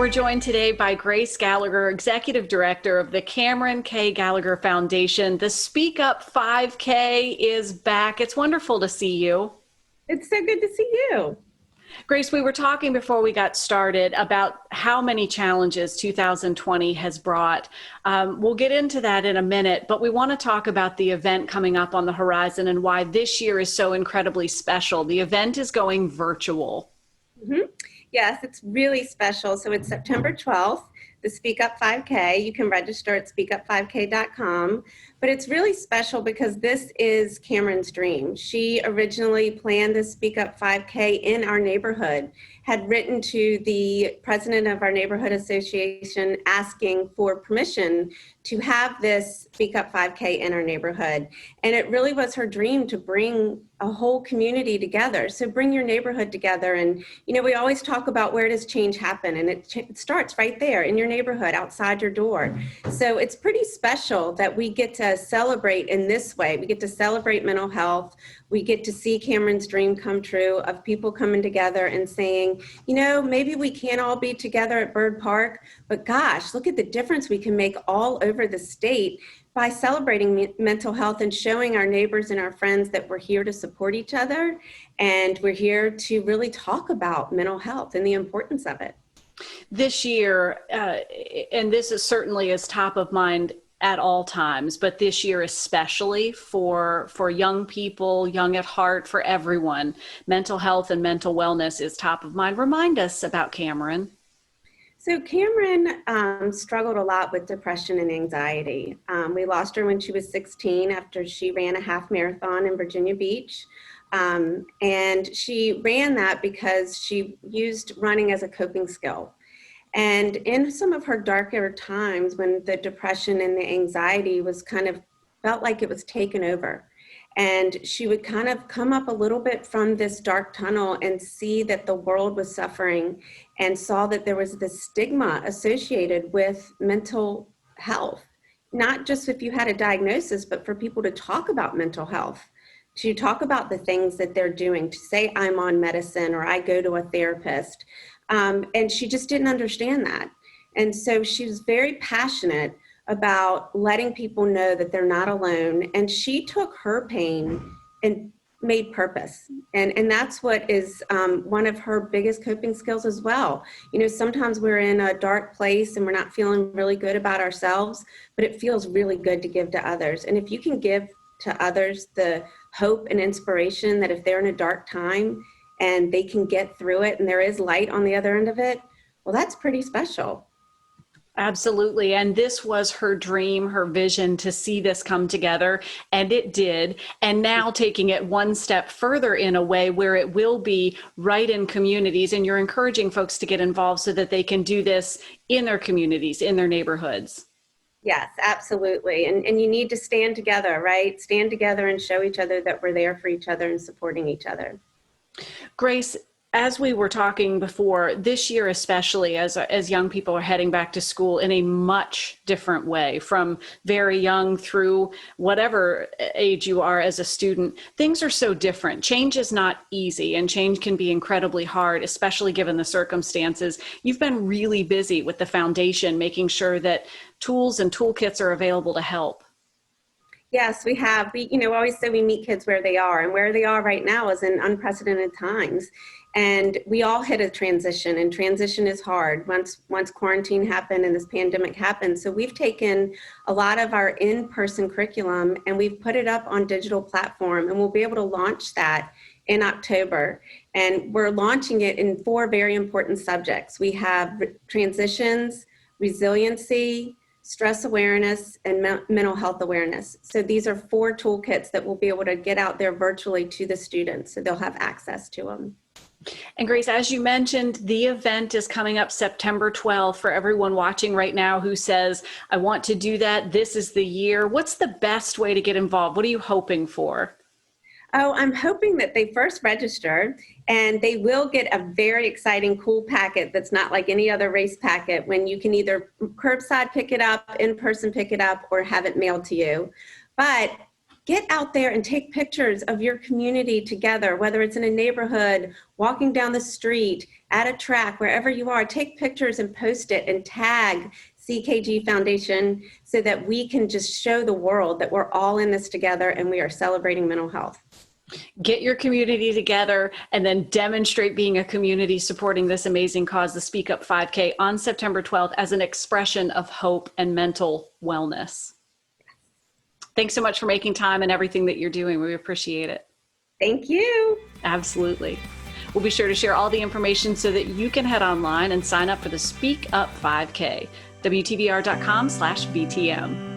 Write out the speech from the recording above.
We're joined today by Grace Gallagher, Executive Director of the Cameron K. Gallagher Foundation. The Speak Up 5K is back. It's wonderful to see you. It's so good to see you. Grace, we were talking before we got started about how many challenges 2020 has brought. We'll get into that in a minute, but we want to talk about the event coming up on the horizon and why this year is so incredibly special. The event is going virtual. Mm-hmm. Yes, it's really special. So it's September 12th, the Speak Up 5K. You can register at speakup5k.com. But it's really special because this is Cameron's dream. She originally planned the Speak Up 5K in our neighborhood, had written to the president of our neighborhood association asking for permission to have this Speak Up 5K in our neighborhood. And it really was her dream to bring a whole community together. So bring your neighborhood together. And, you know, we always talk about where does change happen? And it starts right there in your neighborhood, outside your door. So it's pretty special that we get to celebrate in this way. We get to celebrate mental health. We get to see Cameron's dream come true of people coming together and saying, you know, maybe we can't all be together at Bird Park, but gosh, look at the difference we can make all over the state by celebrating mental health and showing our neighbors and our friends that we're here to support each other and we're here to really talk about mental health and the importance of it. This year, and this is certainly is top of mind at all times, but this year especially for young people, young at heart, for everyone, mental health and mental wellness is top of mind. Remind us about Cameron. So Cameron struggled a lot with depression and anxiety. We lost her when she was 16 after she ran a half marathon in Virginia Beach. And she ran that because she used running as a coping skill. And in some of her darker times when the depression and the anxiety was kind of felt like it was taken over, and she would kind of come up a little bit from this dark tunnel and see that the world was suffering and saw that there was this stigma associated with mental health, not just if you had a diagnosis, but for people to talk about mental health, to talk about the things that they're doing, to say I'm on medicine or I go to a therapist. And she just didn't understand that. And so she was very passionate about letting people know that they're not alone. And she took her pain and made purpose. And that's what is one of her biggest coping skills as well. You know, sometimes we're in a dark place and we're not feeling really good about ourselves, but it feels really good to give to others. And if you can give to others the hope and inspiration that if they're in a dark time and they can get through it and there is light on the other end of it, well, that's pretty special. Absolutely. And this was her dream, her vision to see this come together, and it did. And now taking it one step further in a way where it will be right in communities, and you're encouraging folks to get involved so that they can do this in their communities, in their neighborhoods. Yes, absolutely. And you need to stand together, right? Stand together and show each other that we're there for each other and supporting each other. Grace, as we were talking before, this year especially, as young people are heading back to school in a much different way, from very young through whatever age you are as a student, things are so different. Change is not easy, and change can be incredibly hard, especially given the circumstances. You've been really busy with the foundation, making sure that tools and toolkits are available to help. Yes, we have. We always say we meet kids where they are, and where they are right now is in unprecedented times. And we all hit a transition, and transition is hard once quarantine happened and this pandemic happened. So we've taken a lot of our in-person curriculum and we've put it up on digital platform, and we'll be able to launch that in October. And we're launching it in 4 very important subjects. We have transitions, resiliency, stress awareness, and mental health awareness. So these are 4 toolkits that we'll be able to get out there virtually to the students, so they'll have access to them. And Grace, as you mentioned, the event is coming up September 12th. For everyone watching right now who says, I want to do that, this is the year. What's the best way to get involved? What are you hoping for? Oh, I'm hoping that they first register and they will get a very exciting, cool packet that's not like any other race packet, when you can either curbside pick it up, in person pick it up, or have it mailed to you. But get out there and take pictures of your community together, whether it's in a neighborhood, walking down the street, at a track, wherever you are. Take pictures and post it and tag CKG Foundation so that we can just show the world that we're all in this together and we are celebrating mental health. Get your community together and then demonstrate being a community supporting this amazing cause, the Speak Up 5K, on September 12th as an expression of hope and mental wellness. Thanks so much for making time and everything that you're doing. We appreciate it. Thank you. Absolutely. We'll be sure to share all the information so that you can head online and sign up for the Speak Up 5K, WTBR.com/BTM.